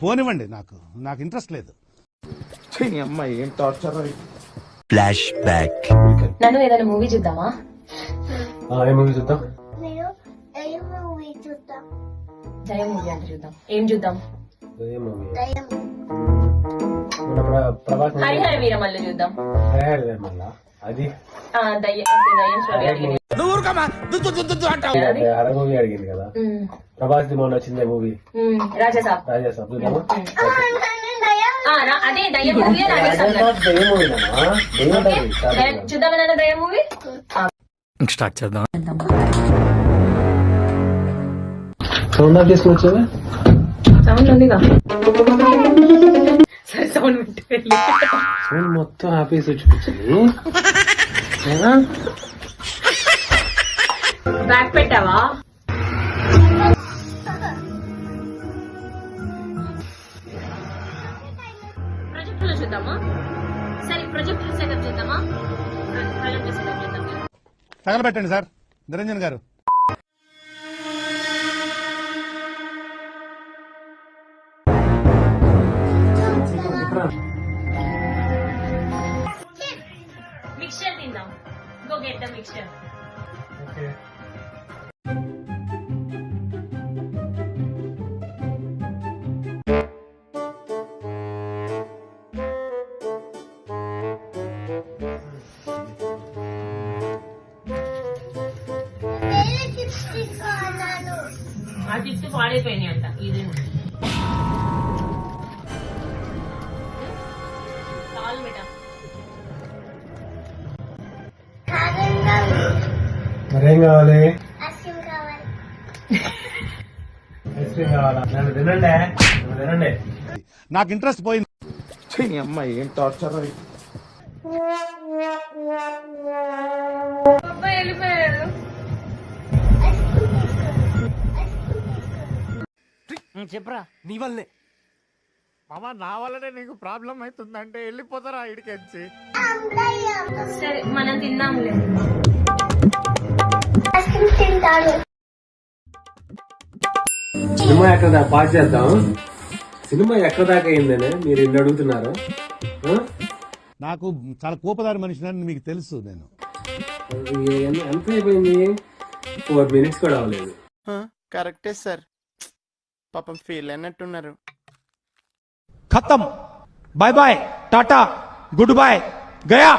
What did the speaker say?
పోనివ్వండి, నాకు ఇంట్రెస్ట్ లేదు. అమ్మాయి ఏం టార్చర్. Flash back. నన్ను ఏదైనా మూవీ చూద్దామా? ఏ మూవీ చూద్దాం? దయ మూవీ అంటే చూద్దాం. ఏం చూద్దాం? హరిహర వీరమల్లు చూద్దాం. అది దయ్యం మూవీ అడిగింది కదా, ప్రభాస్ మొన్న వచ్చిందే మూవీ రాజాసాబ్. చూద్దామా? అదే దయ్యం మూవీ. చూద్దామన్నా దయ్యం మూవీ స్టార్ట్ చేద్దాం. సౌండ్ ఆఫ్ చేసుకుని వచ్చావా? సౌండ్ ఉందిగా. సరే సౌండ్ పెట్టి సౌండ్ మొత్తం ఆపేసి వచ్చింది. బ్యాక్ పెట్టావా? ప్రొజెక్టర్ చూద్దామా? సరే ప్రొజెక్టర్ సెటప్ చేద్దామా? ప్రొజెక్టర్ సెటప్ చేద్దాం. తగలబెట్టండి సార్ నిరంజన్ గారు. మిక్స్చర్ తిందాం. Go get the mixture. ఆ చిప్స్ పాడైపోయినాయి అంట. ఇది మరేం కావాలి? ఐస్ క్రీమ్ కావాలా? నన్ను తినండి. నాకు ఇంట్రెస్ట్ పోయింది. అమ్మాయి ఏం టార్చర్. వెళ్ళిపోయారు. చెప్పరా నీ వల్లే మామ, నా వల్లనే నీకు ప్రాబ్లం అవుతుందంటే వెళ్ళిపోతారా ఇడికెచ్చి. సరే మనం తిన్నాములే. సినిమా ఎక్కడ దాకా పాస్ చేద్దాం? సినిమా ఎక్కడ దాకా అయిందని మీరు ఎన్ని అడుగుతున్నారు? నాకు చాలా కోపదారి మనిషిని మీకు తెలుసు. నేను ఎంత అయిపోయింది? 4 minutes కూడా అవ్వలేదు. కరెక్టే సార్, పాపం ఫీల్ అయినట్టున్నారు. ఖతం. బాయ్ బాయ్, టాటా, గుడ్ బాయ్, గయా.